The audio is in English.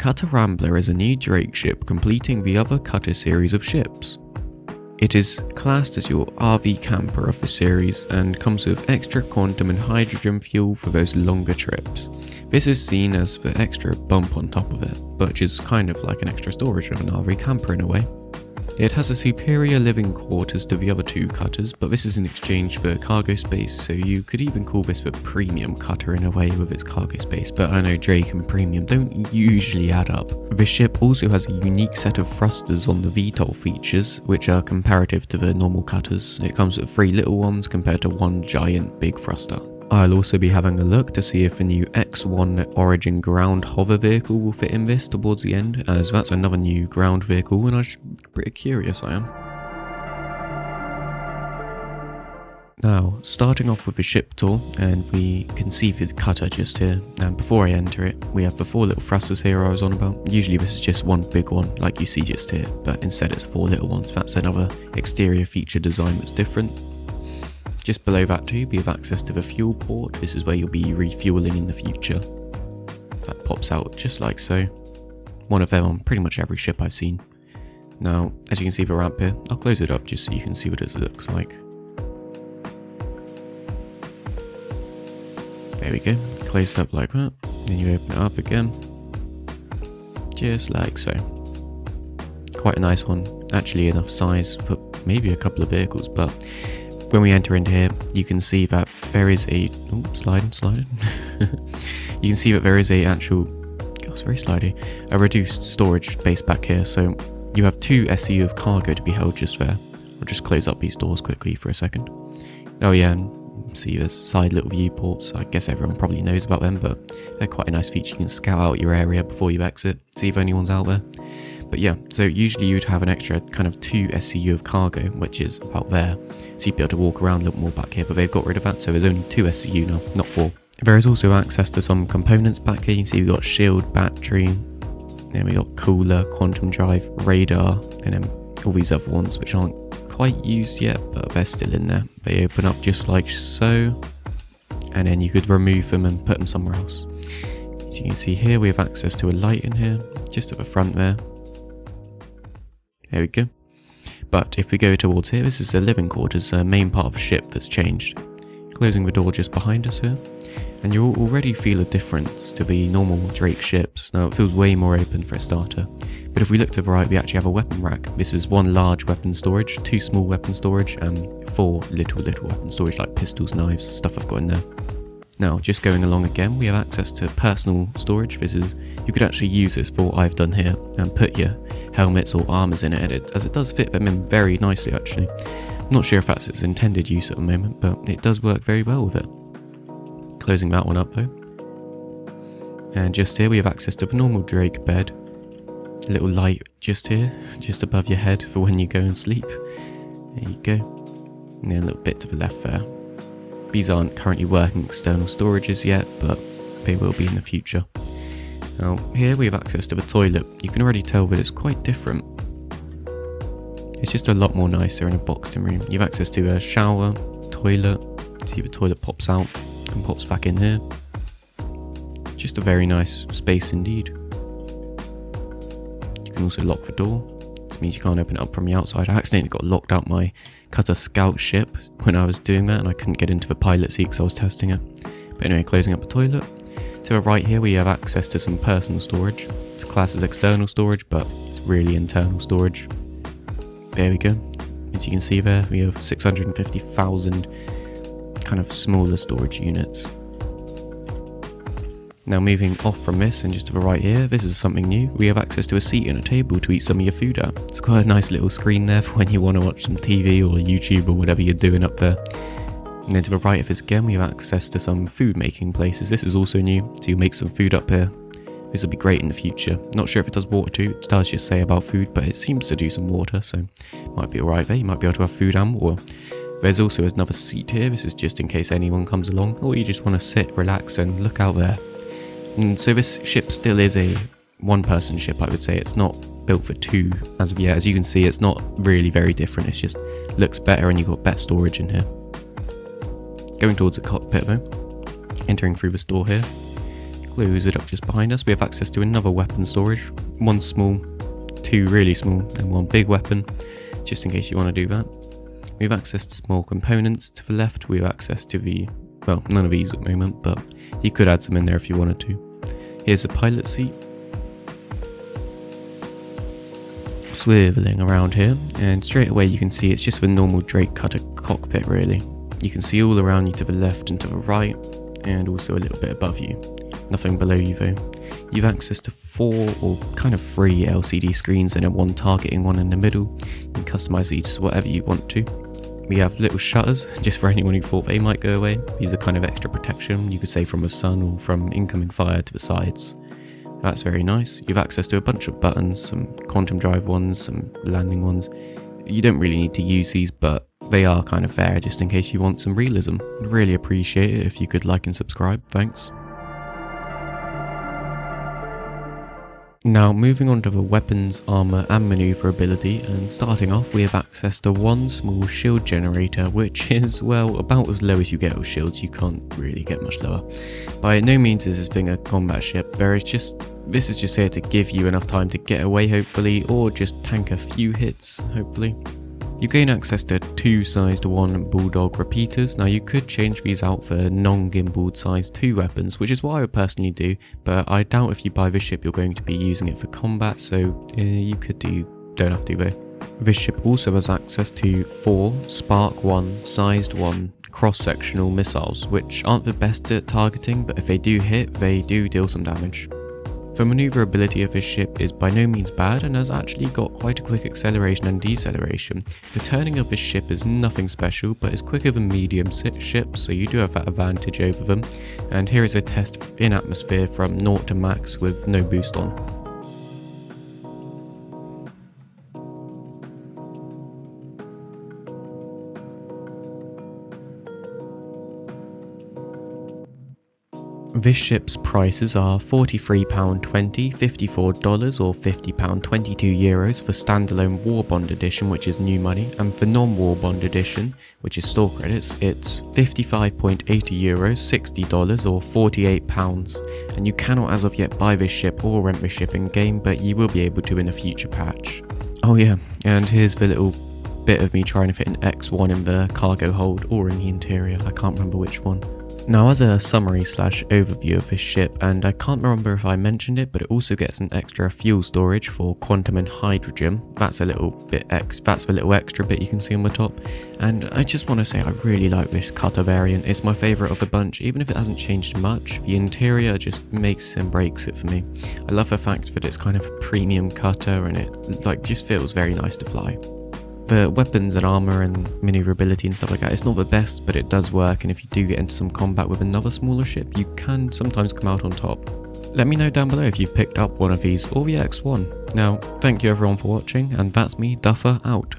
Cutter Rambler is a new Drake ship completing the other Cutter series of ships. It is classed as your RV camper of the series and comes with extra quantum and hydrogen fuel for those longer trips. This is seen as the extra bump on top of it, which is kind of like an extra storage of an RV camper in a way. It has a superior living quarters to the other two cutters, but this is in exchange for cargo space, so you could even call this the premium cutter in a way with its cargo space, but I know Drake and premium don't usually add up. This ship also has a unique set of thrusters on the VTOL features, which are comparative to the normal cutters. It comes with 3 little ones compared to 1 giant big thruster. I'll also be having a look to see if the new X1 Origin ground hover vehicle will fit in this towards the end, as that's another new ground vehicle and I'm pretty curious I am. Now, starting off with the ship tour, and we can see the cutter just here, and before I enter it, we have the 4 little thrusters here I was on about. Usually this is just one big one, like you see just here, but instead it's 4 little ones. That's another exterior feature design that's different. Just below that too, we have access to the fuel port. This is where you'll be refueling in the future. That pops out just like so. One of them on pretty much every ship I've seen. Now, as you can see the ramp here, I'll close it up just so you can see what it looks like. There we go, closed up like that. Then you open it up again. Just like so. Quite a nice one. Actually enough size for maybe a couple of vehicles, but when we enter into here, you can see that there is a... Oh, sliding. You can see that there is a actual... God, it's very slidey. A reduced storage space back here, so you have 2 SCU of cargo to be held just there. I'll just close up these doors quickly for a second. Oh yeah, and see there's side little viewports. I guess everyone probably knows about them, but they're quite a nice feature. You can scout out your area before you exit, see if anyone's out there. But yeah, so usually you'd have an extra kind of 2 SCU of cargo, which is about there. So you'd be able to walk around a little more back here, but they've got rid of that, so there's only 2 SCU now, not 4. There is also access to some components back here. You can see we've got shield, battery, then we got cooler, quantum drive, radar, and then all these other ones which aren't quite used yet, but they're still in there. They open up just like so, and then you could remove them and put them somewhere else. As you can see here, we have access to a light in here, just at the front there. There we go. But if we go towards here, this is the living quarters, main part of the ship that's changed. Closing the door just behind us here, and you'll already feel a difference to the normal Drake ships. Now it feels way more open for a starter, but if we look to the right, we actually have a weapon rack. This is 1 large weapon storage, 2 small weapon storage, and 4 little weapon storage like pistols, knives, stuff I've got in there. Now, just going along again, we have access to personal storage. This is, you could actually use this for what I've done here and put your helmets or armors in it, as it does fit them in very nicely actually. I'm not sure if that's its intended use at the moment, but it does work very well with it. Closing that one up though. And just here we have access to the normal Drake bed. A little light just here, just above your head for when you go and sleep. There you go. And then a little bit to the left there. These aren't currently working external storages yet, but they will be in the future. Now here we have access to the toilet. You can already tell that it's quite different. It's just a lot more nicer in a boxed-in room. You have access to a shower, toilet. See the toilet pops out and pops back in here. Just a very nice space indeed. You can also lock the door. This means you can't open it up from the outside. I accidentally got locked out my Cutter Scout ship when I was doing that, and I couldn't get into the pilot seat because I was testing it. But anyway, closing up the toilet. To the right here we have access to some personal storage. It's classed as external storage, but it's really internal storage. There we go. As you can see there, we have 650,000 kind of smaller storage units. Now moving off from this and just to the right here, this is something new. We have access to a seat and a table to eat some of your food at. It's quite a nice little screen there for when you want to watch some TV or YouTube or whatever you're doing up there. And then to the right of this again, we have access to some food making places. This is also new, so you'll make some food up here. This will be great in the future. Not sure if it does water too, it does just say about food, but it seems to do some water, so it might be alright there. You might be able to have food and water. There's also another seat here. This is just in case anyone comes along, or you just want to sit, relax and look out there. And so this ship still is a 1-person ship, I would say. It's not built for 2 as of yet. As you can see, it's not really very different. It's just looks better and you've got better storage in here. Going towards the cockpit though, entering through this door here, close it up just behind us, we have access to another weapon storage. One small, two really small, and one big weapon, just in case you want to do that. We have access to small components. To the left, we have access to the, well, none of these at the moment, but you could add some in there if you wanted to. Here's a pilot seat. Swiveling around here, and straight away you can see it's just the normal Drake cutter cockpit really. You can see all around you to the left and to the right, and also a little bit above you. Nothing below you though. You have access to 4 or kind of 3 LCD screens and then one targeting one in the middle. You can customize these to whatever you want to. We have little shutters, just for anyone who thought they might go away. These are kind of extra protection, you could say from the sun or from incoming fire to the sides. That's very nice. You have access to a bunch of buttons, some quantum drive ones, some landing ones. You don't really need to use these, but they are kind of there just in case you want some realism. I'd really appreciate it if you could like and subscribe, thanks. Now moving on to the weapons, armour and manoeuvrability, and starting off we have access to one small shield generator, which is, well, about as low as you get with shields. You can't really get much lower. By no means is this being a combat ship, this is just here to give you enough time to get away hopefully, or just tank a few hits hopefully. You gain access to 2 sized 1 bulldog repeaters. Now you could change these out for non-gimbaled sized 2 weapons, which is what I would personally do, but I doubt if you buy this ship you're going to be using it for combat, so you could don't have to though. This ship also has access to 4 Spark 1 sized 1 cross-sectional missiles, which aren't the best at targeting, but if they do hit, they do deal some damage. The manoeuvrability of this ship is by no means bad and has actually got quite a quick acceleration and deceleration. The turning of this ship is nothing special, but is quicker than medium ships, so you do have that advantage over them. And here is a test in atmosphere from 0 to max with no boost on. This ship's prices are £43.20, $54 or €50.22 for standalone War Bond Edition, which is new money, and for non-War Bond Edition, which is store credits, it's €55.80, $60 or £48, and you cannot as of yet buy this ship or rent this ship in game, but you will be able to in a future patch. Oh yeah, and here's the little bit of me trying to fit an X1 in the cargo hold or in the interior, I can't remember which one. Now as a summary / overview of this ship, and I can't remember if I mentioned it, but it also gets an extra fuel storage for quantum and hydrogen. That's a little bit that's the little extra bit you can see on the top. And I just want to say I really like this cutter variant. It's my favourite of the bunch, even if it hasn't changed much. The interior just makes and breaks it for me. I love the fact that it's kind of a premium cutter and it just feels very nice to fly. The weapons and armour and manoeuvrability and stuff like that, it's not the best, but it does work, and if you do get into some combat with another smaller ship, you can sometimes come out on top. Let me know down below if you've picked up one of these or the X1. Now, thank you everyone for watching, and that's me, Duffer, out.